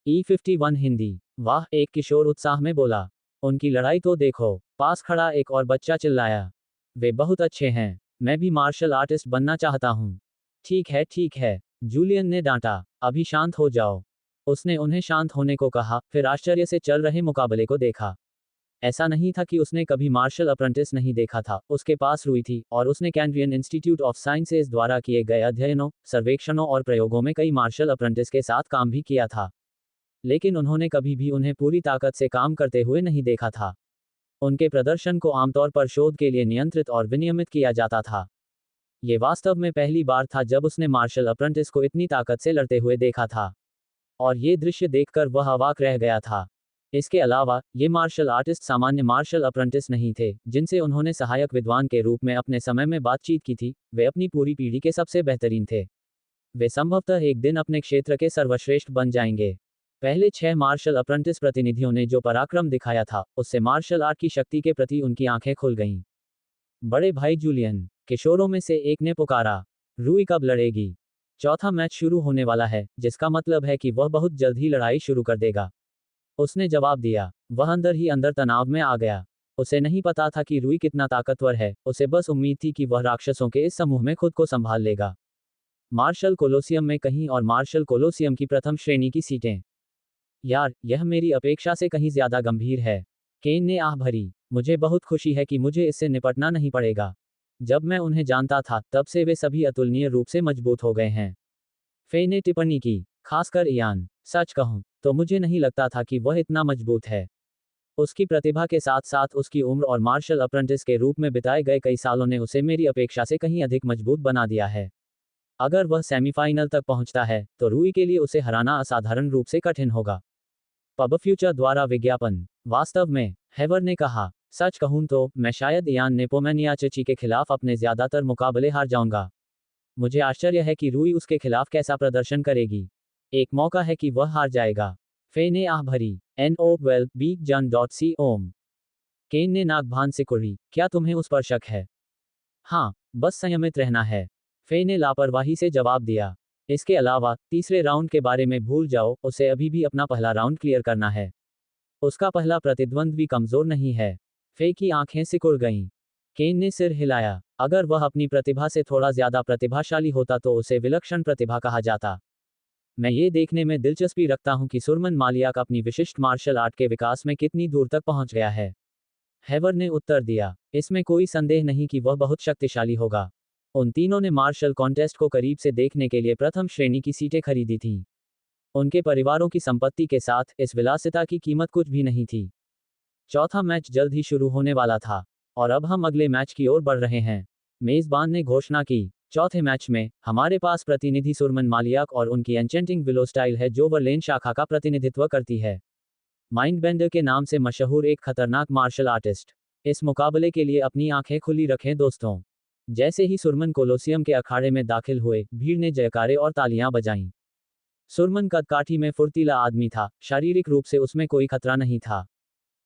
E51 Hindi. वाह, एक किशोर उत्साह में बोला। उनकी लड़ाई तो देखो। पास खड़ा एक और बच्चा चिल्लाया। वे बहुत अच्छे हैं। मैं भी मार्शल आर्टिस्ट बनना चाहता हूँ। ठीक है, जूलियन ने डांटा। अभी शांत हो जाओ। उसने उन्हें शांत होने को कहा, फिर आश्चर्य से चल रहे मुकाबले को देखा। ऐसा नहीं था कि उसने कभी मार्शल अप्रेंटिस नहीं देखा था, उसके पास रुई थी, और उसने कैंब्रियन इंस्टीट्यूट ऑफ साइंसेज द्वारा किए गए अध्ययनों, सर्वेक्षणों और प्रयोगों में कई मार्शल अप्रेंटिस के साथ काम भी किया था। लेकिन उन्होंने कभी भी उन्हें पूरी ताकत से काम करते हुए नहीं देखा था। उनके प्रदर्शन को आमतौर पर शोध के लिए नियंत्रित और विनियमित किया जाता था। ये वास्तव में पहली बार था जब उसने मार्शल अप्रेंटिस को इतनी ताकत से लड़ते हुए देखा था। और ये दृश्य देखकर वह अवाक रह गया था। इसके अलावा, ये मार्शल आर्टिस्ट सामान्य मार्शल अप्रेंटिस नहीं थे, जिनसे उन्होंने सहायक विद्वान के रूप में अपने समय में बातचीत की थी, वे अपनी पूरी पीढ़ी के सबसे बेहतरीन थे। वे संभवतः एक दिन अपने क्षेत्र के सर्वश्रेष्ठ बन जाएंगे। पहले 6 मार्शल अप्रेंटिस प्रतिनिधियों ने जो पराक्रम दिखाया था, उससे मार्शल आर्ट की शक्ति के प्रति उनकी आंखें खुल गईं। बड़े भाई जूलियन, किशोरों में से एक ने पुकारा, रूई कब लड़ेगी? चौथा मैच शुरू होने वाला है, जिसका मतलब है कि वह बहुत जल्द ही लड़ाई शुरू कर देगा। उसने जवाब दिया। वह अंदर ही अंदर तनाव में आ गया। उसे नहीं पता था कि रूई कितना ताकतवर है, उसे बस उम्मीद थी कि वह राक्षसों के इस समूह में खुद को संभाल लेगा। मार्शल कोलोसियम में कहीं और मार्शल कोलोसियम की प्रथम श्रेणी की सीटें। यार, यह मेरी अपेक्षा से कहीं ज्यादा गंभीर है। केन ने आह भरी। मुझे बहुत खुशी है कि मुझे इससे निपटना नहीं पड़ेगा। जब मैं उन्हें जानता था, तब से वे सभी अतुलनीय रूप से मजबूत हो गए हैं। फे ने टिप्पणी की। खासकर इयान। सच कहूं तो मुझे नहीं लगता था कि वह इतना मजबूत है। उसकी प्रतिभा के साथ साथ उसकी उम्र और मार्शल अप्रेंटिस के रूप में बिताए गए कई सालों ने उसे मेरी अपेक्षा से कहीं अधिक मजबूत बना दिया है। अगर वह सेमीफाइनल तक पहुंचता है, तो रूई के लिए उसे हराना असाधारण रूप से कठिन होगा। पब फ्यूचर द्वारा विज्ञापन। वास्तव में, हेवर ने कहा, सच कहूं तो मैं शायद इयान नेपोमेनियाचची के खिलाफ अपने ज्यादातर मुकाबले हार जाऊंगा। मुझे आश्चर्य है कि रूई उसके खिलाफ कैसा प्रदर्शन करेगी। एक मौका है कि वह हार जाएगा। फे ने आह भरी। NO12 बीक जन डॉट सी ओम। केन ने नाक भान सिकुड़ी। क्या तुम्हें उस पर शक है? हाँ, बस संयमित रहना है। फे ने लापरवाही से जवाब दिया। इसके अलावा, तीसरे राउंड के बारे में भूल जाओ, उसे अभी भी अपना पहला राउंड क्लियर करना है। उसका पहला प्रतिद्वंद्वी कमजोर नहीं है। फे की आंखें सिकुड़ गईं। केन ने सिर हिलाया। अगर वह अपनी प्रतिभा से थोड़ा ज्यादा प्रतिभाशाली होता तो उसे विलक्षण प्रतिभा कहा जाता। मैं ये देखने में दिलचस्पी रखता हूं कि सुरमन मालियाक अपनी विशिष्ट मार्शल आर्ट के विकास में कितनी दूर तक पहुंच गया है। हेवर ने उत्तर दिया। इसमें कोई संदेह नहीं कि वह बहुत शक्तिशाली होगा। उन तीनों ने मार्शल कॉन्टेस्ट को करीब से देखने के लिए प्रथम श्रेणी की सीटें खरीदी थीं। उनके परिवारों की संपत्ति के साथ इस विलासिता की कीमत कुछ भी नहीं थी। चौथा मैच जल्द ही शुरू होने वाला था। और अब हम अगले मैच की ओर बढ़ रहे हैं। मेजबान ने घोषणा की। चौथे मैच में, हमारे पास प्रतिनिधि सुरमन मालियाक और उनकी एन्चेंटिंग विलो स्टाइल है जो वर्लेन शाखा का प्रतिनिधित्व करती है। माइंडबेंडर के नाम से मशहूर एक खतरनाक मार्शल आर्टिस्ट। इस मुकाबले के लिए अपनी आंखें खुली रखें दोस्तों। जैसे ही सुरमन कोलोसियम के अखाड़े में दाखिल हुए, भीड़ ने जयकारे और तालियां बजाईं। सुरमन कदकाठी में फुर्तीला आदमी था, शारीरिक रूप से उसमें कोई खतरा नहीं था।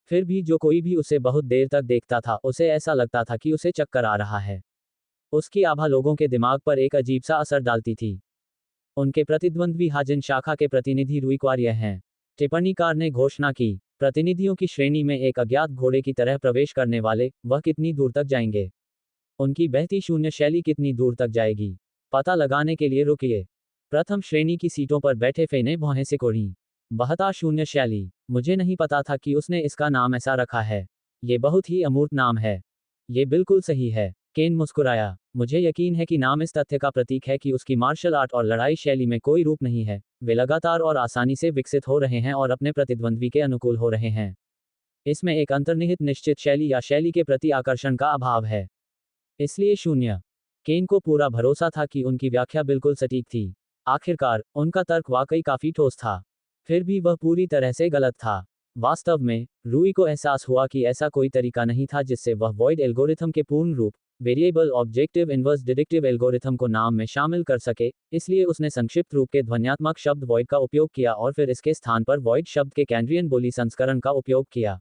फिर भी जो कोई भी उसे बहुत देर तक देखता था, उसे ऐसा लगता था कि उसे चक्कर आ रहा है। उसकी आभा लोगों के दिमाग पर एक अजीब सा असर डालती थी। उनके प्रतिद्वंद्वी हाजिन शाखा के प्रतिनिधि रुइक्वार्य हैं। टिप्पणीकार ने घोषणा की। प्रतिनिधियों की श्रेणी में एक अज्ञात घोड़े की तरह प्रवेश करने वाले, वह कितनी दूर तक जाएंगे? उनकी बहती शून्य शैली कितनी दूर तक जाएगी? पता लगाने के लिए रुकिए। प्रथम श्रेणी की सीटों पर बैठे फे ने भौहें सिकोड़ी। बहता शून्य शैली। मुझे नहीं पता था कि उसने इसका नाम ऐसा रखा है। ये बहुत ही अमूर्त नाम है। ये बिल्कुल सही है। केन मुस्कुराया। मुझे यकीन है कि नाम इस तथ्य का प्रतीक है कि उसकी मार्शल आर्ट और लड़ाई शैली में कोई रूप नहीं है। वे लगातार और आसानी से विकसित हो रहे हैं और अपने प्रतिद्वंद्वी के अनुकूल हो रहे हैं। इसमें एक अंतर्निहित निश्चित शैली या शैली के प्रति आकर्षण का अभाव है। इसलिए शून्य। केन को पूरा भरोसा था कि उनकी व्याख्या बिल्कुल सटीक थी। आखिरकार, उनका तर्क वाकई काफी ठोस था। फिर भी वह पूरी तरह से गलत था। वास्तव में, रूई को एहसास हुआ कि ऐसा कोई तरीका नहीं था जिससे वह वॉइड एल्गोरिथम के पूर्ण रूप, variable objective inverse deductive algorithm को नाम में शामिल कर सके, इसलिए उसने संक्षिप्त रूप के ध्वन्यात्मक शब्द वॉइड का उपयोग किया और फिर इसके स्थान पर वॉइड शब्द के कैंड्रियन बोली संस्करण का उपयोग किया।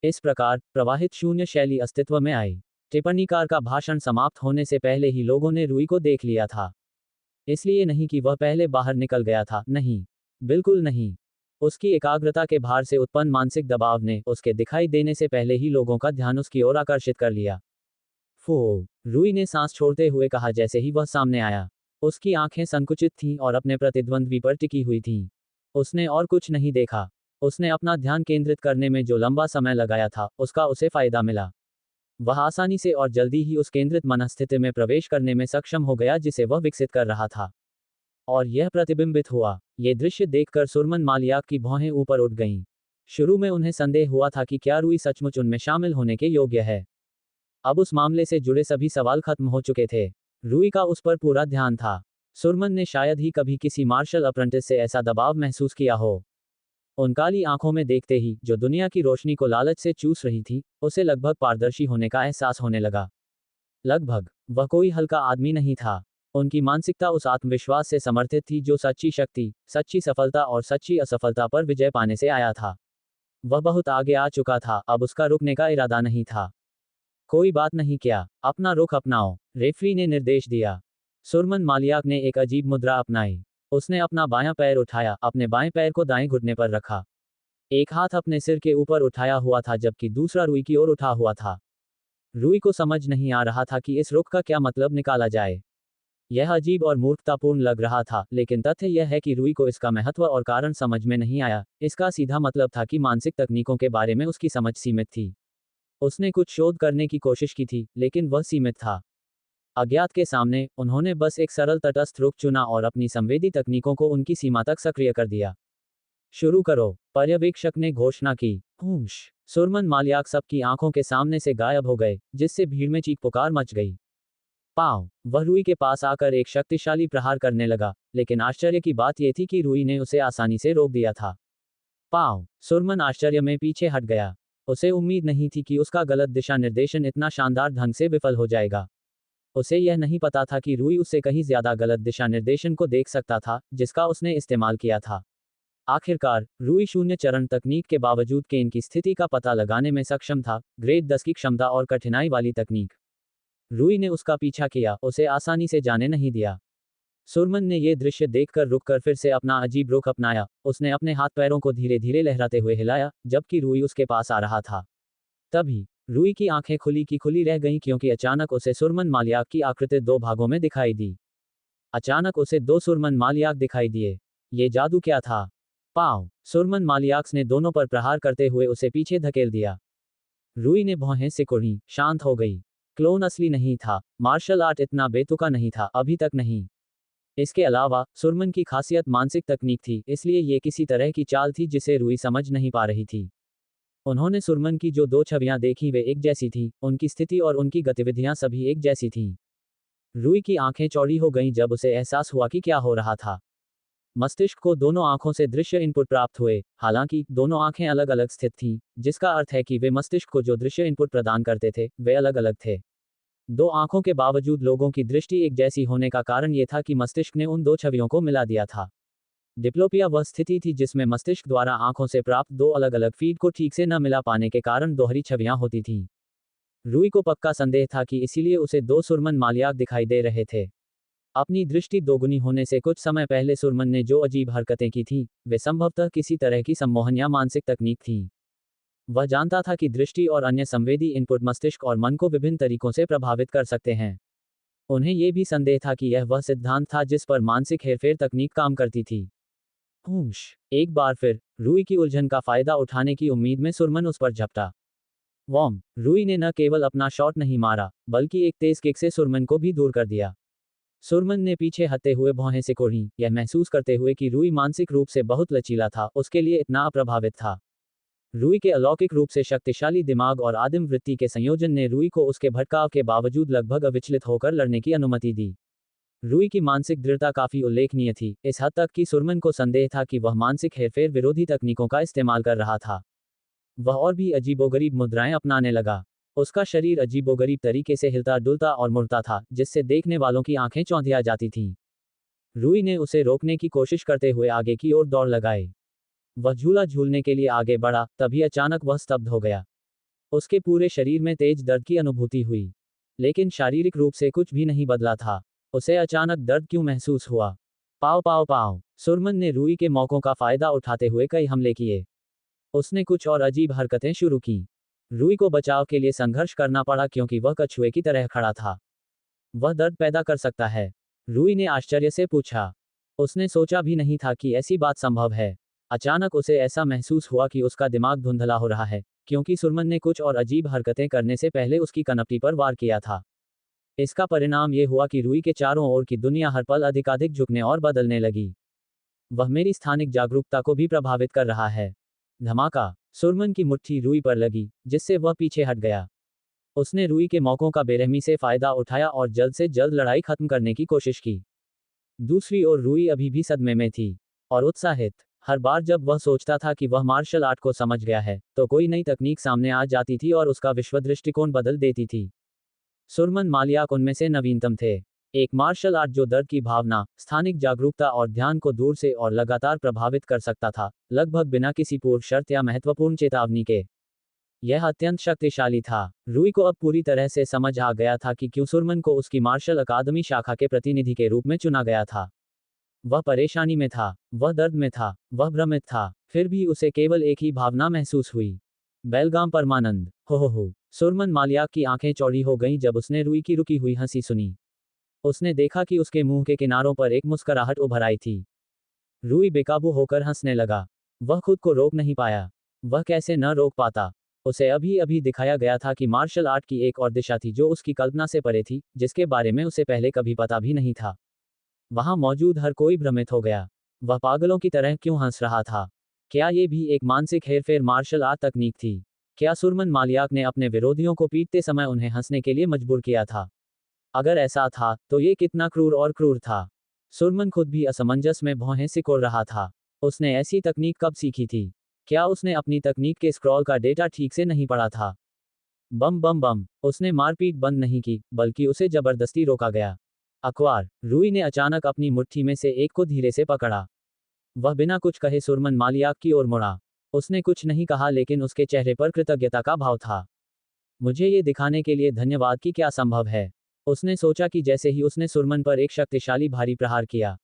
इस प्रकार, प्रवाहित शून्य शैली अस्तित्व में आई। टिप्पणीकार का भाषण समाप्त होने से पहले ही लोगों ने रूई को देख लिया था। इसलिए नहीं कि वह पहले बाहर निकल गया था, नहीं। बिल्कुल नहीं। उसकी एकाग्रता के भार से उत्पन्न मानसिक दबाव ने उसके दिखाई देने से पहले ही लोगों का ध्यान उसकी ओर आकर्षित कर लिया। फू, रूई ने सांस छोड़ते हुए कहा जैसे ही वह सामने आया। उसकी आंखें संकुचित थीं और अपने प्रतिद्वंद्वी पर टिकी हुई थीं। उसने और कुछ नहीं देखा। उसने अपना ध्यान केंद्रित करने में जो लंबा समय लगाया था, उसका उसे फायदा मिला। वह आसानी से और जल्दी ही उस केंद्रित मनस्थिति में प्रवेश करने में सक्षम हो गया जिसे वह विकसित कर रहा था। और यह प्रतिबिंबित हुआ। ये दृश्य देखकर सुरमन मालियाक की भौहें ऊपर उठ गईं। शुरू में उन्हें संदेह हुआ था कि क्या रूई सचमुच उनमें शामिल होने के योग्य है। अब उस मामले से जुड़े सभी सवाल खत्म हो चुके थे। रूई का उस पर पूरा ध्यान था। सुरमन ने शायद ही कभी किसी मार्शल अप्रेंटिस से ऐसा दबाव महसूस किया हो। उन काली आंखों में देखते ही, जो दुनिया की रोशनी को लालच से चूस रही थी, उसे लगभग पारदर्शी होने का एहसास होने लगा। लगभग, वह कोई हल्का आदमी नहीं था। उनकी मानसिकता उस आत्मविश्वास से समर्थित थी जो सच्ची शक्ति, सच्ची सफलता और सच्ची असफलता पर विजय पाने से आया था। वह बहुत आगे आ चुका था, अब उसका रुकने का इरादा नहीं था। कोई बात नहीं, क्या अपना रुख अपनाओ, रेफरी ने निर्देश दिया। सुरमन मालियाक ने एक अजीब मुद्रा अपनाई। उसने अपना बायां पैर उठाया, अपने बाएं पैर को दाएं घुटने पर रखा। एक हाथ अपने सिर के ऊपर उठाया हुआ था जबकि दूसरा रूई की ओर उठा हुआ था। रूई को समझ नहीं आ रहा था कि इस रुख का क्या मतलब निकाला जाए। यह अजीब और मूर्खतापूर्ण लग रहा था, लेकिन तथ्य यह है कि रूई को इसका महत्व और कारण समझ में नहीं आया। इसका सीधा मतलब था कि मानसिक तकनीकों के बारे में उसकी समझ सीमित थी। उसने कुछ शोध करने की कोशिश की थी, लेकिन वह सीमित था। अज्ञात के सामने, उन्होंने बस एक सरल तटस्थ रुख चुना और अपनी संवेदी तकनीकों को उनकी सीमा तक सक्रिय कर दिया। शुरू करो, पर्यवेक्षक ने घोषणा की। हूश, सुरमन मालियाक सबकी आंखों के सामने से गायब हो गए, जिससे भीड़ में चीख पुकार मच गई। पाव, वह रूई के पास आकर एक शक्तिशाली प्रहार करने लगा, लेकिन आश्चर्य की बात यह थी कि रूई ने उसे आसानी से रोक दिया था। पाव, सुरमन आश्चर्य में पीछे हट गया। उसे उम्मीद नहीं थी कि उसका गलत दिशा निर्देशन इतना शानदार ढंग से विफल हो जाएगा। उसे यह नहीं पता था कि रूई उससे कहीं ज्यादा गलत दिशा निर्देशन को देख सकता था, जिसका उसने इस्तेमाल किया था। आखिरकार, रूई शून्य चरण तकनीक के बावजूद के इनकी स्थिति का पता लगाने में सक्षम था, ग्रेड 10 की क्षमता और कठिनाई वाली तकनीक। रूई ने उसका पीछा किया, उसे आसानी से जाने नहीं दिया। सुरमन ने यह दृश्य देखकर रुककर फिर से अपना अजीब रुख अपनाया। उसने अपने हाथ पैरों को धीरे धीरे लहराते हुए हिलाया, जबकि रूई उसके पास आ रहा था। तभी रूई की आंखें खुली की खुली रह गईं क्योंकि अचानक उसे सुरमन मालियाक की आकृति दो भागों में दिखाई दी। अचानक उसे दो सुरमन मालियाक दिखाई दिए। ये जादू क्या था? पाव, सुरमन मालियाक्स ने दोनों पर प्रहार करते हुए उसे पीछे धकेल दिया। रूई ने भौहें सिकुड़ी, शांत हो गई। क्लोन असली नहीं था, मार्शल आर्ट इतना बेतुका नहीं था, अभी तक नहीं। इसके अलावा, सुरमन की खासियत मानसिक तकनीक थी, इसलिए ये किसी तरह की चाल थी जिसे रूई समझ नहीं पा रही थी। उन्होंने सुरमन की जो दो छवियां देखी वे एक जैसी थीं, उनकी स्थिति और उनकी गतिविधियां सभी एक जैसी थीं। रूई की आंखें चौड़ी हो गईं जब उसे एहसास हुआ कि क्या हो रहा था। मस्तिष्क को दोनों आंखों से दृश्य इनपुट प्राप्त हुए, हालांकि दोनों आंखें अलग अलग स्थित थीं, जिसका अर्थ है कि वे मस्तिष्क को जो दृश्य इनपुट प्रदान करते थे, वे अलग अलग थे। दो आंखों के बावजूद लोगों की दृष्टि एक जैसी होने का कारण यह था कि मस्तिष्क ने उन दो छवियों को मिला दिया था। डिप्लोपिया वह स्थिति थी जिसमें मस्तिष्क द्वारा आंखों से प्राप्त दो अलग अलग फीड को ठीक से न मिला पाने के कारण दोहरी छवियां होती थीं। रूई को पक्का संदेह था कि इसीलिए उसे दो सुरमन मालियाक दिखाई दे रहे थे। अपनी दृष्टि दोगुनी होने से कुछ समय पहले सुरमन ने जो अजीब हरकतें की थीं, वे संभवतः किसी तरह की सम्मोहन या मानसिक तकनीक थीं। वह जानता था कि दृष्टि और अन्य संवेदी इनपुट मस्तिष्क और मन को विभिन्न तरीकों से प्रभावित कर सकते हैं। उन्हें यह भी संदेह था कि यह वह सिद्धांत था जिस पर मानसिक हेरफेर तकनीक काम करती थी। हूश, एक बार फिर, रूई की उलझन का फायदा उठाने की उम्मीद में सुरमन उस पर झपटा। वॉम, रूई ने न केवल अपना शॉट नहीं मारा, बल्कि एक तेज किक से सुरमन को भी दूर कर दिया। सुरमन ने पीछे हटते हुए भौहें सिकोड़ी, यह महसूस करते हुए कि रूई मानसिक रूप से बहुत लचीला था, उसके लिए इतना अप्रभावित था। रूई के अलौकिक रूप से शक्तिशाली दिमाग और आदिम वृत्ति के संयोजन ने रूई को उसके भटकाव के बावजूद लगभग अविचलित होकर लड़ने की अनुमति दी। रूई की मानसिक दृढ़ता काफी उल्लेखनीय थी, इस हद तक कि सुरमन को संदेह था कि वह मानसिक हेरफेर विरोधी तकनीकों का इस्तेमाल कर रहा था। वह और भी अजीबोगरीब मुद्राएं अपनाने लगा। उसका शरीर अजीबोगरीब तरीके से हिलता डुलता और मुड़ता था, जिससे देखने वालों की आंखें चौंधिया जाती थीं। रूई ने उसे रोकने की कोशिश करते हुए आगे की ओर दौड़ लगाई। वह झूला झूलने के लिए आगे बढ़ा, तभी अचानक वह स्तब्ध हो गया। उसके पूरे शरीर में तेज दर्द की अनुभूति हुई, लेकिन शारीरिक रूप से कुछ भी नहीं बदला था। उसे अचानक दर्द क्यों महसूस हुआ? पाव पाव पाव। सुरमन ने रूई के मौकों का फायदा उठाते हुए कई हमले किए। उसने कुछ और अजीब हरकतें शुरू की। रूई को बचाव के लिए संघर्ष करना पड़ा क्योंकि वह कछुए की तरह खड़ा था। वह दर्द पैदा कर सकता है? रूई ने आश्चर्य से पूछा। उसने सोचा भी नहीं था कि ऐसी बात संभव है। अचानक उसे ऐसा महसूस हुआ कि उसका दिमाग धुंधला हो रहा है, क्योंकि सुरमन ने कुछ और अजीब हरकतें करने से पहले उसकी कनपटी पर वार किया था। इसका परिणाम ये हुआ कि रूई के चारों ओर की दुनिया हर पल अधिकाधिक झुकने और बदलने लगी। वह मेरी स्थानिक जागरूकता को भी प्रभावित कर रहा है। धमाका। सुरमन की मुट्ठी रूई पर लगी, जिससे वह पीछे हट गया। उसने रूई के मौकों का बेरहमी से फायदा उठाया और जल्द से जल्द लड़ाई खत्म करने की कोशिश की। दूसरी ओर रूई अभी भी सदमे में थी और उत्साहित। हर बार जब वह सोचता था कि वह मार्शल आर्ट को समझ गया है, तो कोई नई तकनीक सामने आ जाती थी और उसका विश्व दृष्टिकोण बदल देती थी। सुरमन मालियाक उनमें से नवीनतम थे। एक मार्शल आर्ट जो दर्द की भावना, स्थानिक जागरूकता और ध्यान को दूर से और लगातार प्रभावित कर सकता था, लगभग बिना किसी पूर्व शर्त या महत्वपूर्ण चेतावनी के। यह अत्यंत शक्तिशाली था। रूई को अब पूरी तरह से समझ आ गया था कि क्यों सुरमन को उसकी मार्शल अकादमी शाखा के प्रतिनिधि के रूप में चुना गया था। वह परेशानी में था, वह दर्द में था, वह भ्रमित था, फिर भी उसे केवल एक ही भावना महसूस हुई। बेलगाम परमानंद। हो। सुरमन मालियाक की आंखें चौड़ी हो गईं जब उसने रूई की रुकी हुई हंसी सुनी। उसने देखा कि उसके मुंह के किनारों पर एक मुस्कुराहट उभर आई थी। रूई बेकाबू होकर हंसने लगा। वह खुद को रोक नहीं पाया। वह कैसे न रोक पाता? उसे अभी अभी दिखाया गया था कि मार्शल आर्ट की एक और दिशा थी जो उसकी कल्पना से परे थी, जिसके बारे में उसे पहले कभी पता भी नहीं था। वहां मौजूद हर कोई भ्रमित हो गया। वह पागलों की तरह क्यों हंस रहा था? क्या ये भी एक मानसिक हेरफेर मार्शल आर्ट तकनीक थी? क्या सुरमन मालियाक ने अपने विरोधियों को पीटते समय उन्हें हंसने के लिए मजबूर किया था? अगर ऐसा था, तो ये कितना क्रूर और क्रूर था। सुरमन खुद भी असमंजस में भौहें सिकोड़ रहा था। उसने ऐसी तकनीक कब सीखी थी? क्या उसने अपनी तकनीक के स्क्रॉल का डेटा ठीक से नहीं पढ़ा था? बम बम बम। उसने मारपीट बंद नहीं की, बल्कि उसे जबरदस्ती रोका गया। अखबार। रूई ने अचानक अपनी मुट्ठी में से एक को धीरे से पकड़ा। वह बिना कुछ कहे सुरमन मालियाक की ओर मुड़ा। उसने कुछ नहीं कहा, लेकिन उसके चेहरे पर कृतज्ञता का भाव था। मुझे ये दिखाने के लिए धन्यवाद कि क्या संभव है। उसने सोचा कि जैसे ही उसने सुरमन पर एक शक्तिशाली भारी प्रहार किया।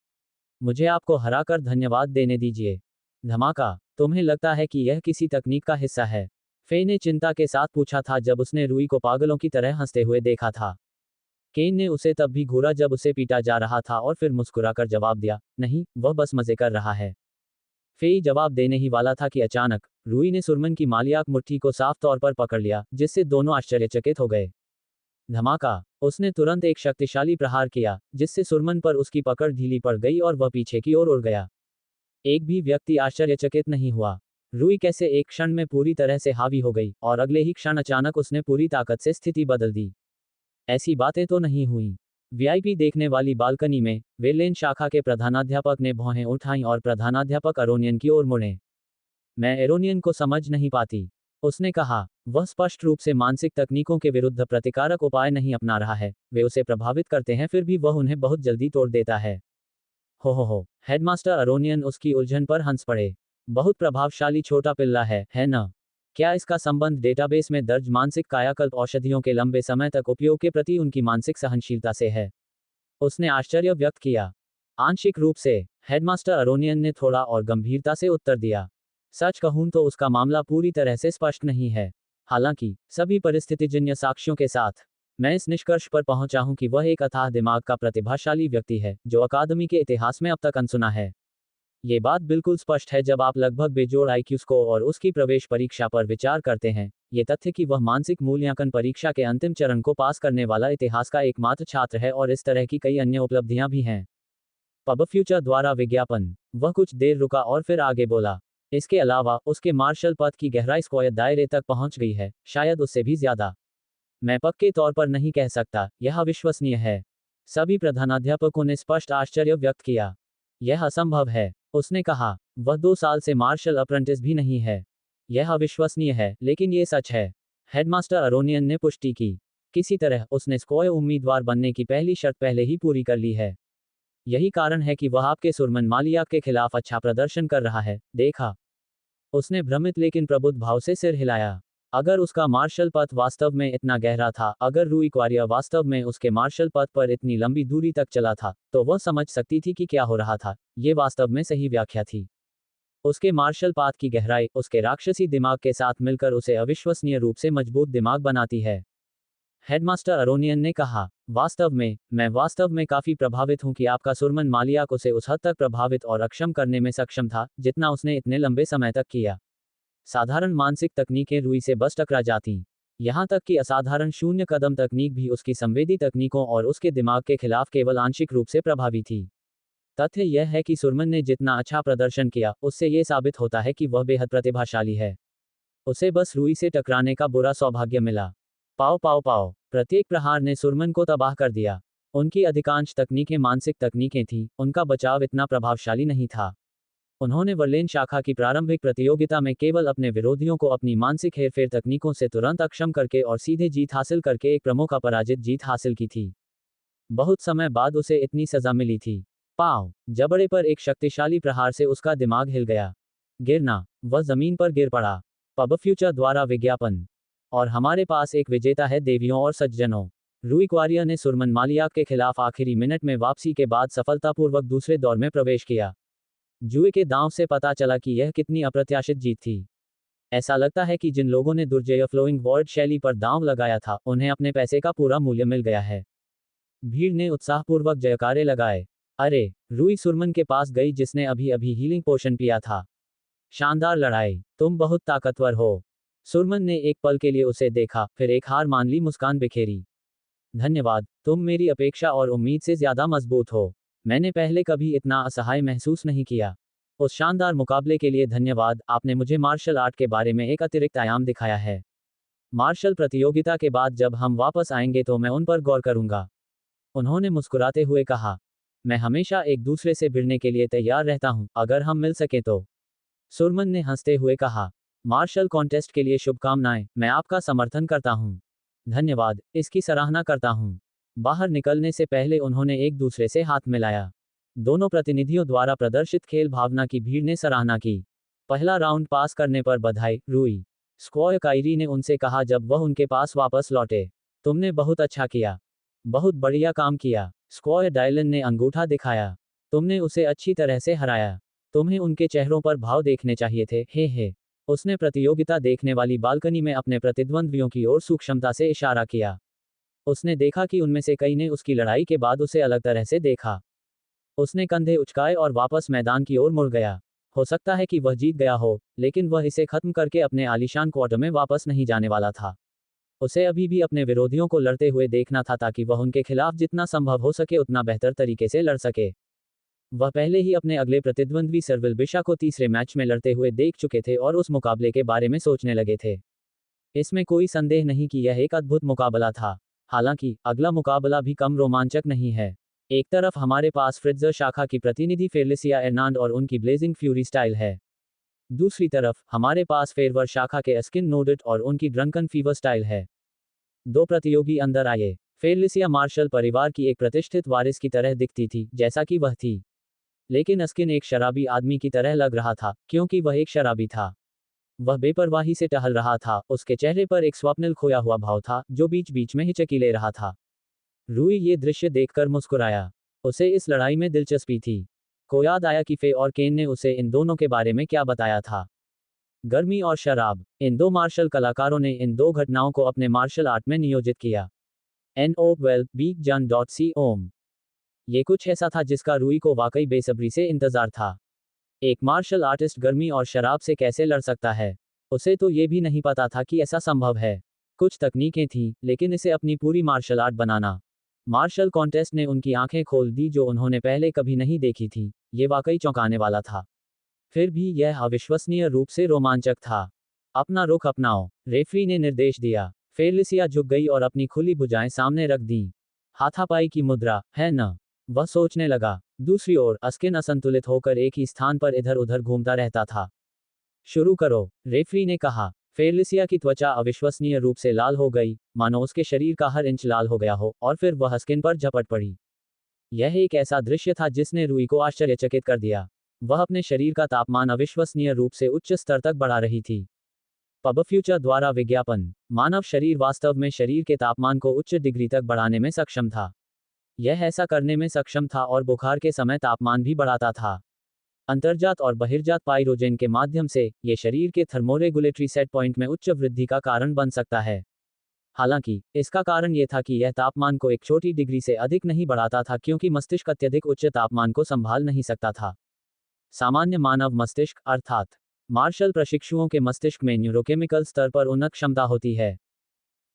मुझे आपको हराकर धन्यवाद देने दीजिए। धमाका। तुम्हें लगता है कि यह किसी तकनीक का हिस्सा है? फे ने चिंता के साथ पूछा था जब उसने रूई को पागलों की तरह हंसते हुए देखा था। केन ने उसे तब भी घूरा जब उसे पीटा जा रहा था और फिर मुस्कुराकर जवाब दिया, नहीं, वह बस मजे कर रहा है। फेई जवाब देने ही वाला था कि अचानक रूई ने सुरमन की मालियाक मुट्ठी को साफ तौर पर पकड़ लिया, जिससे दोनों आश्चर्यचकित हो गए। धमाका। उसने तुरंत एक शक्तिशाली प्रहार किया, जिससे सुरमन पर उसकी पकड़ ढीली पड़ गई और वह पीछे की ओर उड़ गया। एक भी व्यक्ति आश्चर्यचकित नहीं हुआ। रूई कैसे एक क्षण में पूरी तरह से हावी हो गई, और अगले ही क्षण अचानक उसने पूरी ताकत से स्थिति बदल दी। ऐसी बातें तो नहीं हुई। वीआईपी देखने वाली बालकनी में वेलेन शाखा के प्रधानाध्यापक ने भौहें उठाईं और प्रधानाध्यापक अरोनियन की ओर मुड़े। मैं एरोनियन को समझ नहीं पाती, उसने कहा। वह स्पष्ट रूप से मानसिक तकनीकों के विरुद्ध प्रतिकारक उपाय नहीं अपना रहा है। वे उसे प्रभावित करते हैं, फिर भी वह उन्हें बहुत जल्दी तोड़ देता है। हो। हेडमास्टर अरोनियन उसकी उलझन पर हंस पड़े। बहुत प्रभावशाली छोटा पिल्ला है न? क्या इसका संबंध डेटाबेस में दर्ज मानसिक कायाकल्प औषधियों के लंबे समय तक उपयोग के प्रति उनकी मानसिक सहनशीलता से है? उसने आश्चर्य व्यक्त किया। आंशिक रूप से, हेडमास्टर अरोनियन ने थोड़ा और गंभीरता से उत्तर दिया। सच कहूं तो उसका मामला पूरी तरह से स्पष्ट नहीं है। हालांकि सभी परिस्थितिजन्य साक्ष्यों के साथ मैं इस निष्कर्ष पर पहुंचा हूं कि वह एक अथाह दिमाग का प्रतिभाशाली व्यक्ति है, जो अकादमी के इतिहास में अब तक अनसुना है। ये बात बिल्कुल स्पष्ट है जब आप लगभग बेजोड़ आईक्यू स्कोर और उसकी प्रवेश परीक्षा पर विचार करते हैं। ये तथ्य कि वह मानसिक मूल्यांकन परीक्षा के अंतिम चरण को पास करने वाला इतिहास का एकमात्र छात्र है, और इस तरह की कई अन्य उपलब्धियां भी हैं। पब फ्यूचर द्वारा विज्ञापन। वह कुछ देर रुका और फिर आगे बोला। इसके अलावा उसके मार्शल पद की गहराई स्क्वायर दायरे तक पहुंच गई है, शायद उससे भी ज्यादा। मैं पक्के तौर पर नहीं कह सकता, यह अविश्वसनीय है। सभी प्रधानाध्यापकों ने स्पष्ट आश्चर्य व्यक्त किया। यह असंभव है, उसने कहा। वह 2 साल से मार्शल अप्रेंटिस भी नहीं है। यह अविश्वसनीय है, लेकिन ये सच है। हेडमास्टर अरोनियन ने पुष्टि की। किसी तरह उसने स्क्वायर उम्मीदवार बनने की पहली शर्त पहले ही पूरी कर ली है। यही कारण है कि वह आपके सुरमन मालियाक के खिलाफ अच्छा प्रदर्शन कर रहा है, देखा। उसने भ्रमित लेकिन प्रबुद्ध भाव से सिर हिलाया। अगर उसका मार्शल पथ वास्तव में इतना गहरा था, अगर रूई क्वारिया वास्तव में उसके मार्शल पथ पर इतनी लंबी दूरी तक चला था, तो वह समझ सकती थी कि क्या हो रहा था। ये वास्तव में सही व्याख्या थी। उसके मार्शल पाथ की गहराई उसके राक्षसी दिमाग के साथ मिलकर उसे अविश्वसनीय रूप से मजबूत दिमाग बनाती है। हेडमास्टर अरोनियन ने कहा, वास्तव में, मैं वास्तव में काफी प्रभावित हूं कि आपका सुरमन मालियाक उसे उस हद तक प्रभावित और अक्षम करने में सक्षम था, जितना उसने इतने लंबे समय तक किया। साधारण मानसिक तकनीकें रूई से बस टकरा जातीं। यहां तक कि असाधारण शून्य कदम तकनीक भी उसकी संवेदी तकनीकों और उसके दिमाग के खिलाफ केवल आंशिक रूप से प्रभावी थी। तथ्य यह है कि सुरमन ने जितना अच्छा प्रदर्शन किया, उससे यह साबित होता है कि वह बेहद प्रतिभाशाली है। उसे बस रूई से टकराने का बुरा सौभाग्य मिला। पाव पाव पाव, प्रत्येक प्रहार ने सुरमन को तबाह कर दिया। उनकी अधिकांश तकनीकें मानसिक तकनीकें थीं, उनका बचाव इतना प्रभावशाली नहीं था। उन्होंने वर्लेन शाखा की प्रारंभिक प्रतियोगिता में केवल अपने विरोधियों को अपनी मानसिक हेरफेर तकनीकों से तुरंत अक्षम करके और सीधे जीत हासिल करके एक प्रमुख अपराजित जीत हासिल की थी। बहुत समय बाद उसे इतनी सजा मिली थी। पाव, जबड़े पर एक शक्तिशाली प्रहार से उसका दिमाग हिल गया। गिरना, वह जमीन पर गिर पड़ा। पब फ्यूचर द्वारा विज्ञापन। और हमारे पास एक विजेता है देवियों और सज्जनों। रूई क्वारिया ने सुरमन मालियाक के खिलाफ आखिरी मिनट में वापसी के बाद सफलतापूर्वक दूसरे दौर में प्रवेश किया। जुए के दांव से पता चला कि यह कितनी अप्रत्याशित जीत थी। ऐसा लगता है कि जिन लोगों ने दुर्जय फ्लोइंग वॉर्ड शैली पर दांव लगाया था, उन्हें अपने पैसे का पूरा मूल्य मिल गया है। भीड़ ने उत्साहपूर्वक जयकारे लगाए। अरे, रूई सुरमन के पास गई जिसने अभी अभी हीलिंग पोशन पिया था। शानदार लड़ाई, तुम बहुत ताकतवर हो। सुरमन ने एक पल के लिए उसे देखा, फिर एक हार मान ली मुस्कान बिखेरी। धन्यवाद, तुम मेरी अपेक्षा और उम्मीद से ज्यादा मजबूत हो। मैंने पहले कभी इतना असहाय महसूस नहीं किया। उस शानदार मुकाबले के लिए धन्यवाद, आपने मुझे मार्शल आर्ट के बारे में एक अतिरिक्त आयाम दिखाया है। मार्शल प्रतियोगिता के बाद जब हम वापस आएंगे तो मैं उन पर गौर करूंगा। उन्होंने मुस्कुराते हुए कहा, मैं हमेशा एक दूसरे से भिड़ने के लिए तैयार रहता हूं, अगर हम मिल सके तो। सुरमन ने हंसते हुए कहा, मार्शल कॉन्टेस्ट के लिए शुभकामनाएं, मैं आपका समर्थन करता हूं। धन्यवाद, इसकी सराहना करता हूं। बाहर निकलने से पहले उन्होंने एक दूसरे से हाथ मिलाया। दोनों प्रतिनिधियों द्वारा प्रदर्शित खेल भावना की भीड़ ने सराहना की। पहला राउंड पास करने पर बधाई, रूई। स्क्वायर कायरी ने उनसे कहा जब वह उनके पास वापस लौटे। तुमने बहुत अच्छा किया। बहुत बढ़िया काम किया। स्क्वायर डायलन ने अंगूठा दिखाया। तुमने उसे अच्छी तरह से हराया। तुम्हें उनके चेहरों पर भाव देखने चाहिए थे, हे। उसने प्रतियोगिता देखने वाली बालकनी में अपने प्रतिद्वंद्वियों की ओर सूक्ष्मता से इशारा किया। उसने देखा कि उनमें से कई ने उसकी लड़ाई के बाद उसे अलग तरह से देखा। उसने कंधे उचकाए और वापस मैदान की ओर मुड़ गया। हो सकता है कि वह जीत गया हो, लेकिन वह इसे खत्म करके अपने आलीशान क्वार्टर में वापस नहीं जाने वाला था। उसे अभी भी अपने विरोधियों को लड़ते हुए देखना था ताकि वह उनके खिलाफ जितना संभव हो सके उतना बेहतर तरीके से लड़ सके। वह पहले ही अपने अगले प्रतिद्वंद्वी सर्विल बिशा को तीसरे मैच में लड़ते हुए देख चुके थे और उस मुकाबले के बारे में सोचने लगे थे। इसमें कोई संदेह नहीं कि यह एक अद्भुत मुकाबला था। हालांकि अगला मुकाबला भी कम रोमांचक नहीं है। एक तरफ हमारे पास फ्रिट्जर शाखा की प्रतिनिधि फेलिसिया एर्नांड और उनकी ब्लेजिंग फ्यूरी स्टाइल है। दूसरी तरफ हमारे पास फेरवर शाखा के अस्किन नोडेट और उनकी ड्रंकन फीवर स्टाइल है। दो प्रतियोगी अंदर आए। फेलिसिया मार्शल परिवार की एक प्रतिष्ठित वारिस की तरह दिखती थी, जैसा कि वह थी। लेकिन अस्किन एक शराबी आदमी की तरह लग रहा था, क्योंकि वह एक शराबी था। वह बेपरवाही से टहल रहा था, उसके चेहरे पर एक स्वप्निल खोया हुआ भाव था, जो बीच बीच में हिचकी ले रहा था। रूई ये दृश्य देखकर मुस्कुराया। उसे इस लड़ाई में दिलचस्पी थी। को याद आया कि फे और केन ने उसे इन दोनों के बारे में क्या बताया था। गर्मी और शराब, इन दो मार्शल कलाकारों ने इन दो घटनाओं को अपने मार्शल आर्ट में नियोजित किया। NO12BigJan.com। ये कुछ ऐसा था जिसका रूई को वाकई बेसब्री से इंतजार था। एक मार्शल आर्टिस्ट गर्मी और शराब से कैसे लड़ सकता है? उसे तो ये भी नहीं पता था कि ऐसा संभव है। कुछ तकनीकें थीं, लेकिन इसे अपनी पूरी मार्शल आर्ट बनाना। मार्शल कॉन्टेस्ट ने उनकी आंखें खोल दी जो उन्होंने पहले कभी नहीं देखी थी। ये वाकई चौंकाने वाला था। फिर भी यह अविश्वसनीय रूप से रोमांचक था। अपना रुख अपनाओ, रेफरी ने निर्देश दिया। फेलिसिया झुक गई और अपनी खुली भुजाएं सामने रख दी। हाथापाई की मुद्रा, है न? वह सोचने लगा। दूसरी ओर अस्किन असंतुलित होकर एक ही स्थान पर इधर उधर घूमता रहता था। शुरू करो, रेफरी ने कहा। फेलिसिया की त्वचा अविश्वसनीय रूप से लाल हो गई, मानो उसके शरीर का हर इंच लाल हो गया हो, और फिर वह अस्किन पर झपट पड़ी। यह एक ऐसा दृश्य था जिसने रूई को आश्चर्यचकित कर दिया। वह अपने शरीर का तापमान अविश्वसनीय रूप से उच्च स्तर तक बढ़ा रही थी। पब फ्यूचर द्वारा विज्ञापन। मानव शरीर वास्तव में शरीर के तापमान को उच्च डिग्री तक बढ़ाने में सक्षम था। यह ऐसा करने में सक्षम था और बुखार के समय तापमान भी बढ़ाता था। अंतर्जात और बहिर्जात पाइरोजेन के माध्यम से ये शरीर के थर्मोरेगुलेटरी सेट पॉइंट में उच्च वृद्धि का कारण बन सकता है। हालांकि इसका कारण यह था कि यह तापमान को एक छोटी डिग्री से अधिक नहीं बढ़ाता था, क्योंकि मस्तिष्क अत्यधिक उच्च तापमान को संभाल नहीं सकता था। सामान्य मानव मस्तिष्क अर्थात मार्शल प्रशिक्षुओं के मस्तिष्क में न्यूरोकेमिकल स्तर पर उन्नत क्षमता होती है।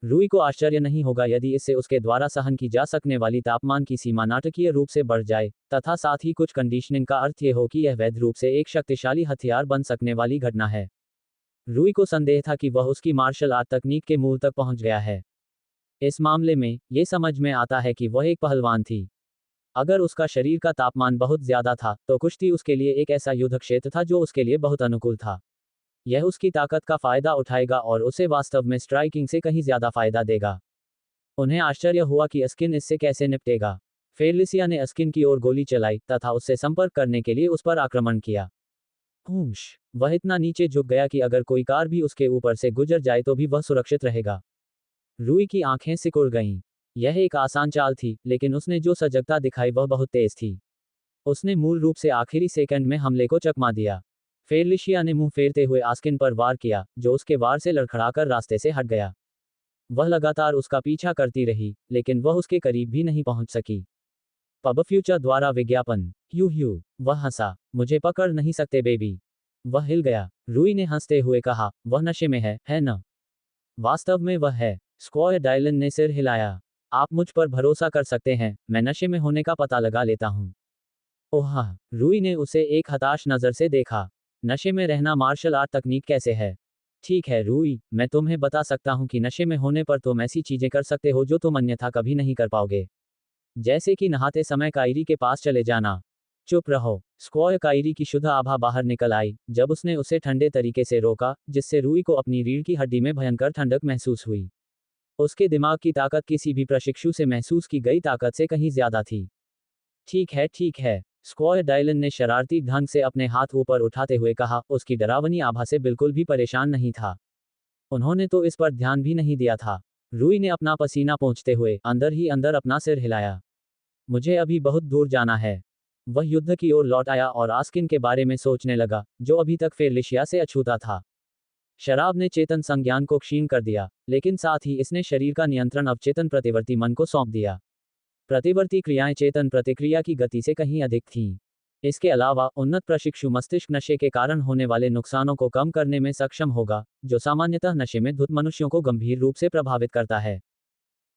रूई को आश्चर्य नहीं होगा यदि इससे उसके द्वारा सहन की जा सकने वाली तापमान की सीमा नाटकीय रूप से बढ़ जाए, तथा साथ ही कुछ कंडीशनिंग का अर्थ यह हो कि यह वैध रूप से एक शक्तिशाली हथियार बन सकने वाली घटना है। रूई को संदेह था कि वह उसकी मार्शल आर्ट तकनीक के मूल तक पहुंच गया है। इस मामले में ये समझ में आता है कि वह एक पहलवान थी। अगर उसका शरीर का तापमान बहुत ज्यादा था तो कुश्ती उसके लिए एक ऐसा युद्ध क्षेत्र था जो उसके लिए बहुत अनुकूल था। यह उसकी ताकत का फायदा उठाएगा और उसे वास्तव में स्ट्राइकिंग से कहीं ज्यादा फायदा देगा। उन्हें आश्चर्य हुआ कि अस्किन इससे कैसे निपटेगा। फेलिसिया ने अस्किन की ओर गोली चलाई तथा उससे संपर्क करने के लिए उस पर आक्रमण किया। वह इतना नीचे झुक गया कि अगर कोई कार भी उसके ऊपर से गुजर जाए तो भी वह सुरक्षित रहेगा। रूई की आंखें सिकुड़ गईं। यह एक आसान चाल थी, लेकिन उसने जो सजगता दिखाई वह बहुत तेज थी। उसने मूल रूप से आखिरी सेकंड में हमले को चकमा दिया। फेलिशिया ने मुंह फेरते हुए आस्किन पर वार किया, जो उसके वार से लड़खड़ाकर रास्ते से हट गया। वह लगातार उसका पीछा करती रही, लेकिन वह उसके करीब भी नहीं पहुंच सकी। पब फ्यूचर द्वारा विज्ञापन। वह हंसा। मुझे पकड़ नहीं सकते बेबी। वह हिल गया। रूई ने हंसते हुए कहा, वह नशे में है न? वास्तव में वह है। स्क्वायर डायलन ने सिर हिलाया। आप मुझ पर भरोसा कर सकते हैं, मैं नशे में होने का पता लगा लेता हूं। ओह! रूई ने उसे एक हताश नजर से देखा। नशे में रहना मार्शल आर्ट तकनीक कैसे है? ठीक है रूई, मैं तुम्हें बता सकता हूं कि नशे में होने पर तुम ऐसी चीजें कर सकते हो जो तुम अन्यथा कभी नहीं कर पाओगे। जैसे कि नहाते समय कायरी के पास चले जाना। चुप रहो। स्क्वायर कायरी की शुद्ध आभा बाहर निकल आई जब उसने उसे ठंडे तरीके से रोका, जिससे रूई को अपनी रीढ़ की हड्डी में भयंकर ठंडक महसूस हुई। उसके दिमाग की ताकत किसी भी प्रशिक्षु से महसूस की गई ताकत से कहीं ज्यादा थी। ठीक है। स्क्वायर डायलन ने शरारती ढंग से अपने हाथ ऊपर उठाते हुए कहा, उसकी डरावनी आभा से बिल्कुल भी परेशान नहीं था। उन्होंने तो इस पर ध्यान भी नहीं दिया था। रूई ने अपना पसीना पोंछते हुए अंदर ही अंदर अपना सिर हिलाया। मुझे अभी बहुत दूर जाना है। वह युद्ध की ओर लौट आया और आस्किन के बारे में सोचने लगा, जो अभी तक फेलिशिया से अछूता था। शराब ने चेतन संज्ञान को क्षीण कर दिया, लेकिन साथ ही इसने शरीर का नियंत्रण अवचेतन प्रतिवर्ती मन को सौंप दिया। प्रतिवर्ती क्रियाएं चेतन प्रतिक्रिया की गति से कहीं अधिक थीं। इसके अलावा उन्नत प्रशिक्षु मस्तिष्क नशे के कारण होने वाले नुकसानों को कम करने में सक्षम होगा, जो सामान्यतः नशे में धुत मनुष्यों को गंभीर रूप से प्रभावित करता है।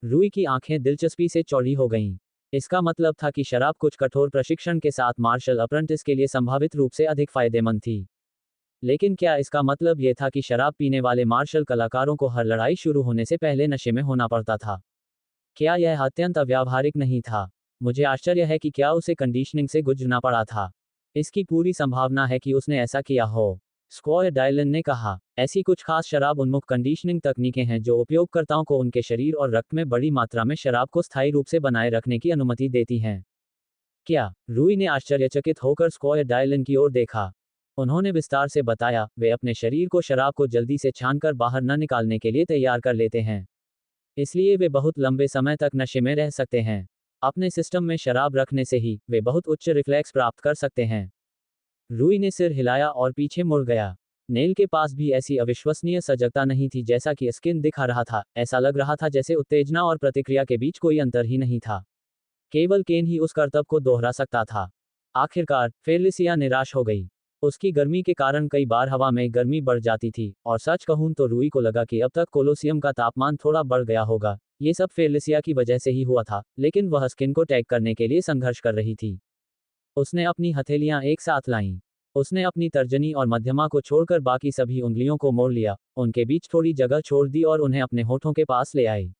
रूई की आंखें दिलचस्पी से चौड़ी हो गईं। इसका मतलब था कि शराब कुछ कठोर प्रशिक्षण के साथ मार्शल अप्रेंटिस के लिए संभावित रूप से अधिक फायदेमंद थी। लेकिन क्या इसका मतलब यह था कि शराब पीने वाले मार्शल कलाकारों को हर लड़ाई शुरू होने से पहले नशे में होना पड़ता था? क्या यह अत्यंत अव्यावहारिक नहीं था? मुझे आश्चर्य है कि क्या उसे कंडीशनिंग से गुजरना पड़ा था। इसकी पूरी संभावना है कि उसने ऐसा किया हो। स्क्वायर डायलन ने कहा, ऐसी कुछ खास शराब उन्मुख कंडीशनिंग तकनीकें हैं जो उपयोगकर्ताओं को उनके शरीर और रक्त में बड़ी मात्रा में शराब को स्थायी रूप से बनाए रखने की अनुमति देती हैं। क्या? रूई ने आश्चर्यचकित होकर स्क्वायर डायलन की ओर देखा। उन्होंने विस्तार से बताया, वे अपने शरीर को शराब को जल्दी से छानकर बाहर न निकालने के लिए तैयार कर लेते हैं। इसलिए वे बहुत लंबे समय तक नशे में रह सकते हैं। अपने सिस्टम में शराब रखने से ही वे बहुत उच्च रिफ्लेक्स प्राप्त कर सकते हैं। रूई ने सिर हिलाया और पीछे मुड़ गया। नेल के पास भी ऐसी अविश्वसनीय सजगता नहीं थी जैसा कि स्किन दिखा रहा था। ऐसा लग रहा था जैसे उत्तेजना और प्रतिक्रिया के बीच कोई अंतर ही नहीं था। केवल केन ही उस करतब को दोहरा सकता था। आखिरकार फेलिसिया निराश हो गई। उसकी गर्मी के कारण कई बार हवा में गर्मी बढ़ जाती थी, और सच कहूं तो रूई को लगा कि अब तक कोलोसियम का तापमान थोड़ा बढ़ गया होगा। ये सब फेलिसिया की वजह से ही हुआ था, लेकिन वह स्किन को टैग करने के लिए संघर्ष कर रही थी। उसने अपनी हथेलियां एक साथ लाईं। उसने अपनी तर्जनी और मध्यमा को छोड़कर बाकी सभी उंगलियों को मोड़ लिया, उनके बीच थोड़ी जगह छोड़ दी और उन्हें अपने होठों के पास ले आई।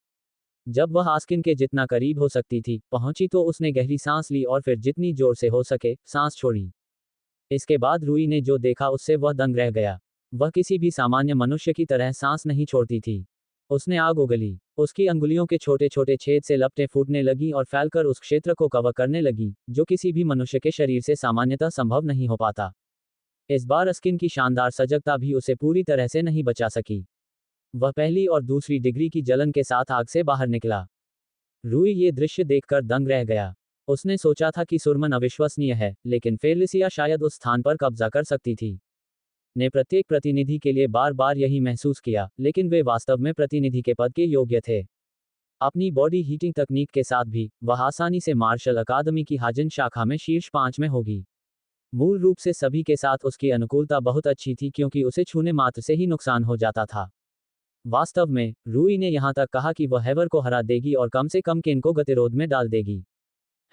जब वह आस्किन के जितना करीब हो सकती थी पहुंची तो उसने गहरी सांस ली और फिर जितनी जोर से हो सके सांस छोड़ी। इसके बाद रूई ने जो देखा उससे वह दंग रह गया। वह किसी भी सामान्य मनुष्य की तरह सांस नहीं छोड़ती थी। उसने आग उगली। उसकी अंगुलियों के छोटे छोटे छेद से लपटें फूटने लगी और फैलकर उस क्षेत्र को कवर करने लगी, जो किसी भी मनुष्य के शरीर से सामान्यतः संभव नहीं हो पाता। इस बार अस्किन की शानदार सजगता भी उसे पूरी तरह से नहीं बचा सकी। वह पहली और दूसरी डिग्री की जलन के साथ आग से बाहर निकला। रूई ये दृश्य देखकर दंग रह गया। उसने सोचा था कि सुरमन अविश्वसनीय है, लेकिन फेलिसिया शायद उस स्थान पर कब्जा कर सकती थी। ने प्रत्येक प्रतिनिधि के लिए बार बार यही महसूस किया, लेकिन वे वास्तव में प्रतिनिधि के पद के योग्य थे। अपनी बॉडी हीटिंग तकनीक के साथ भी वह आसानी से मार्शल अकादमी की हाजिन शाखा में शीर्ष 5 में होगी। मूल रूप से सभी के साथ उसकी अनुकूलता बहुत अच्छी थी, क्योंकि उसे छूने मात्र से ही नुकसान हो जाता था। वास्तव में रूई ने यहां तक कहा कि वह हैवर को हरा देगी और कम से कम केन को गतिरोध में डाल देगी।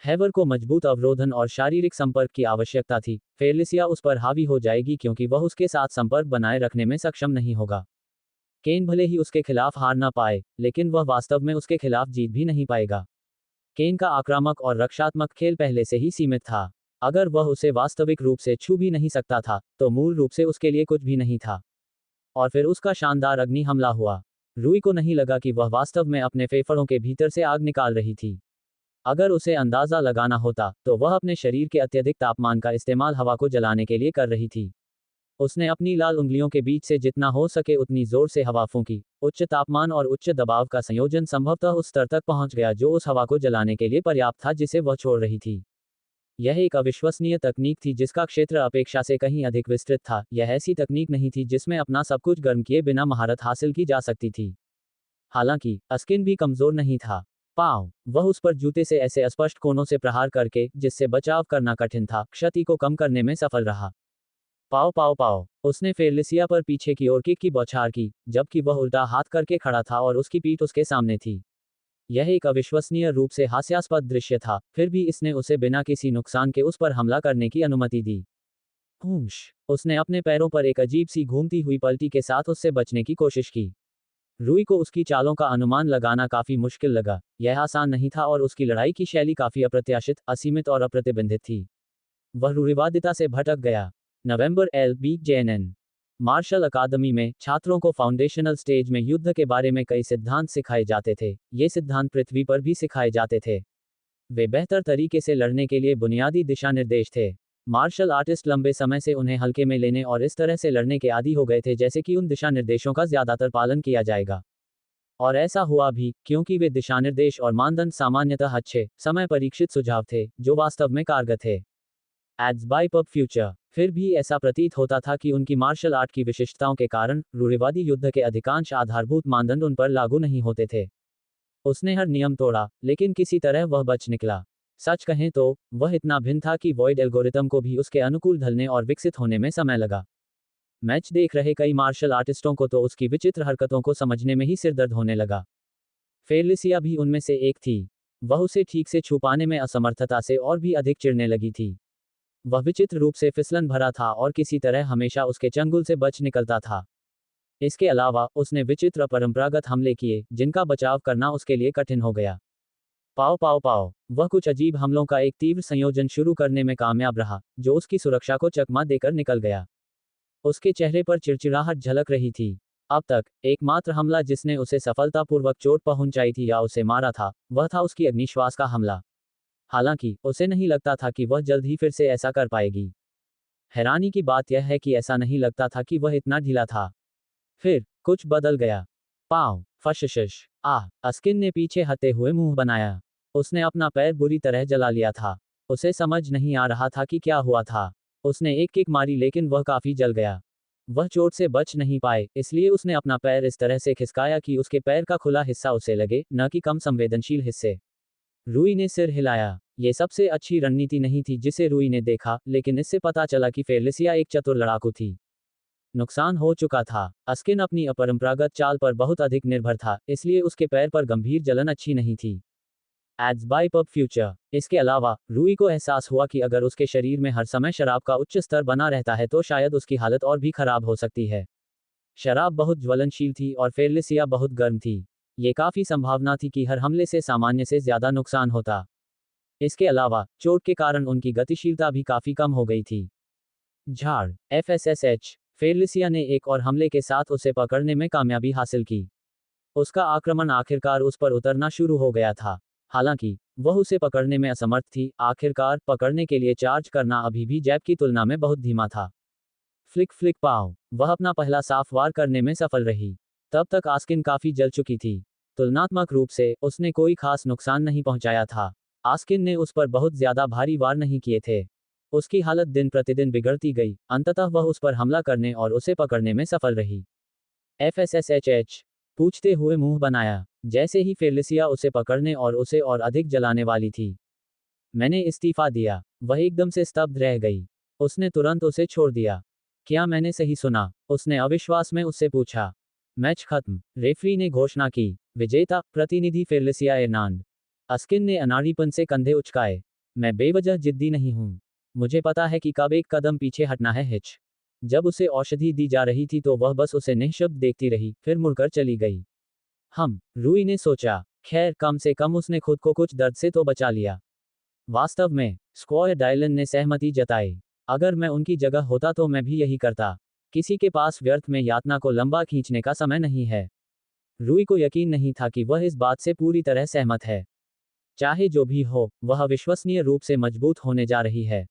हैवर को मजबूत अवरोधन और शारीरिक संपर्क की आवश्यकता थी। फेलिसिया उस पर हावी हो जाएगी क्योंकि वह उसके साथ संपर्क बनाए रखने में सक्षम नहीं होगा। केन भले ही उसके खिलाफ हार ना पाए, लेकिन वह वास्तव में उसके खिलाफ जीत भी नहीं पाएगा। केन का आक्रामक और रक्षात्मक खेल पहले से ही सीमित था। अगर वह उसे वास्तविक रूप से छू भी नहीं सकता था, तो मूल रूप से उसके लिए कुछ भी नहीं था। और फिर उसका शानदार अग्नि हमला हुआ। रूई को नहीं लगा कि वह वास्तव में अपने फेफड़ों के भीतर से आग निकाल रही थी। अगर उसे अंदाजा लगाना होता, तो वह अपने शरीर के अत्यधिक तापमान का इस्तेमाल हवा को जलाने के लिए कर रही थी। उसने अपनी लाल उंगलियों के बीच से जितना हो सके उतनी जोर से हवा फूंकी। उच्च तापमान और उच्च दबाव का संयोजन संभवतः उस स्तर तक पहुंच गया जो उस हवा को जलाने के लिए पर्याप्त था जिसे वह छोड़ रही थी। यह एक अविश्वसनीय तकनीक थी जिसका क्षेत्र अपेक्षा से कहीं अधिक विस्तृत था। यह ऐसी तकनीक नहीं थी जिसमें अपना सब कुछ गर्म किए बिना महारत हासिल की जा सकती थी। हालांकि अस्किन भी कमजोर नहीं था। पाँव वह उस पर जूते से ऐसे अस्पष्ट कोनों से प्रहार करके, जिससे बचाव करना कठिन था, क्षति को कम करने में सफल रहा। पाव पाव पाव उसने फेलिसिया पर पीछे की ओर किक की बौछार की, जबकि वह उल्टा हाथ करके खड़ा था और उसकी पीठ उसके सामने थी। यह एक अविश्वसनीय रूप से हास्यास्पद दृश्य था, फिर भी इसने उसे बिना किसी नुकसान के उस पर हमला करने की अनुमति दी। हूश उसने अपने पैरों पर एक अजीब सी घूमती हुई पलटी के साथ उससे बचने की कोशिश की। रूई को उसकी चालों का अनुमान लगाना काफी मुश्किल लगा। यह आसान नहीं था और उसकी लड़ाई की शैली काफी अप्रत्याशित, असीमित और अप्रतिबंधित थी। वह रूढ़िवादिता से भटक गया। नवंबर LBJNN मार्शल अकादमी में छात्रों को फाउंडेशनल स्टेज में युद्ध के बारे में कई सिद्धांत सिखाए जाते थे। ये सिद्धांत पृथ्वी पर भी सिखाए जाते थे। वे बेहतर तरीके से लड़ने के लिए बुनियादी दिशा निर्देश थे। मार्शल आर्टिस्ट लंबे समय से उन्हें हल्के में लेने और इस तरह से लड़ने के आदी हो गए थे जैसे कि उन दिशा निर्देशों का ज्यादातर पालन किया जाएगा। और ऐसा हुआ भी, क्योंकि वे दिशानिर्देश और मानदंड सामान्यतः अच्छे, समय परीक्षित सुझाव थे, जो वास्तव में कारगर थे। एड्स बाय पब फ्यूचर फिर भी ऐसा प्रतीत होता था कि उनकी मार्शल आर्ट की विशिष्टताओं के कारण रूढ़िवादी युद्ध के अधिकांश आधारभूत मानदंड उन पर लागू नहीं होते थे। उसने हर नियम तोड़ा, लेकिन किसी तरह वह बच निकला। सच कहें तो वह इतना भिन्न था कि वॉइड एल्गोरिथम को भी उसके अनुकूल ढलने और विकसित होने में समय लगा। मैच देख रहे कई मार्शल आर्टिस्टों को तो उसकी विचित्र हरकतों को समझने में ही सिरदर्द होने लगा। फेलिसिया भी उनमें से एक थी। वह उसे ठीक से छुपाने में असमर्थता से और भी अधिक चिढ़ने लगी थी। वह विचित्र रूप से फिसलन भरा था और किसी तरह हमेशा उसके चंगुल से बच निकलता था। इसके अलावा उसने विचित्र परंपरागत हमले किए, जिनका बचाव करना उसके लिए कठिन हो गया। पाव पाव पाव वह कुछ अजीब हमलों का एक तीव्र संयोजन शुरू करने में कामयाब रहा, जो उसकी सुरक्षा को चकमा देकर निकल गया। उसके चेहरे पर चिड़चिड़ाहट झलक रही थी। अब तक एकमात्र हमला जिसने उसे सफलतापूर्वक चोट पहुंचाई थी या उसे मारा था, वह था उसकी अग्निश्वास का हमला। हालांकि उसे नहीं लगता था कि वह जल्द ही फिर से ऐसा कर पाएगी। हैरानी की बात यह है कि ऐसा नहीं लगता था कि वह इतना ढीला था। फिर कुछ बदल गया। पाँव फशशश अस्किन ने पीछे हटे हुए मुंह बनाया। उसने अपना पैर बुरी तरह जला लिया था। उसे समझ नहीं आ रहा था कि क्या हुआ था। उसने एक किक मारी लेकिन वह काफी जल गया। वह चोट से बच नहीं पाए, इसलिए उसने अपना पैर इस तरह से खिसकाया कि उसके पैर का खुला हिस्सा उसे लगे, न कि कम संवेदनशील हिस्से। रूई ने सिर हिलाया। ये सबसे अच्छी रणनीति नहीं थी जिसे रूई ने देखा, लेकिन इससे पता चला कि फेलिसिया एक चतुर लड़ाकू थी। नुकसान हो चुका था। अस्किन अपनी अपरंपरागत चाल पर बहुत अधिक निर्भर था, इसलिए उसके पैर पर गंभीर जलन अच्छी नहीं थी। एड्स बाय पब फ्यूचर इसके अलावा रूई को एहसास हुआ कि अगर उसके शरीर में हर समय शराब का उच्च स्तर बना रहता है तो शायद उसकी हालत और भी खराब हो सकती है। शराब बहुत ज्वलनशील थी और फेलिसिया बहुत गर्म थी। ये काफी संभावना थी कि हर हमले से सामान्य से ज्यादा नुकसान होता। इसके अलावा चोट के कारण उनकी गतिशीलता भी काफी कम हो गई थी। झाड़ FSSH फेलिसिया ने एक और हमले के साथ उसे पकड़ने में कामयाबी हासिल की। उसका आक्रमण आखिरकार उस पर उतरना शुरू हो गया था। हालांकि वह उसे पकड़ने में असमर्थ थी। आखिरकार पकड़ने के लिए चार्ज करना अभी भी जैब की तुलना में बहुत धीमा था। फ्लिक फ्लिक पाव। वह अपना पहला साफ वार करने में सफल रही। तब तक आस्किन काफी जल चुकी थी। तुलनात्मक रूप से उसने कोई खास नुकसान नहीं पहुंचाया था। आस्किन ने उस पर बहुत ज्यादा भारी वार नहीं किए थे। उसकी हालत दिन प्रतिदिन बिगड़ती गई। अंततः वह उस पर हमला करने और उसे पकड़ने में सफल रही। FSSHH पूछते हुए मुंह बनाया, जैसे ही फेलिसिया उसे पकड़ने और उसे और अधिक जलाने वाली थी। मैंने इस्तीफा दिया। वह एकदम से स्तब्ध रह गई। उसने तुरंत उसे छोड़ दिया। क्या मैंने सही सुना? उसने अविश्वास में उससे पूछा। मैच खत्म। रेफरी ने घोषणा की। विजेता प्रतिनिधि फेलिसिया एर्नांड। अस्किन ने अनाड़ीपन से कंधे उचकाए। मैं बेवजह जिद्दी नहीं हूं। मुझे पता है कि कब एक कदम पीछे हटना है। हिच। जब उसे औषधि दी जा रही थी तो वह बस उसे निःशब्द देखती रही, फिर मुड़कर चली गई। रूई ने सोचा, खैर कम से कम उसने खुद को कुछ दर्द से तो बचा लिया। वास्तव में, स्क्वायर डायलन ने सहमति जताई। अगर मैं उनकी जगह होता तो मैं भी यही करता। किसी के पास व्यर्थ में यातना को लंबा खींचने का समय नहीं है। रूई को यकीन नहीं था कि वह इस बात से पूरी तरह सहमत है। चाहे जो भी हो, वह अविश्वसनीय रूप से मजबूत होने जा रही है।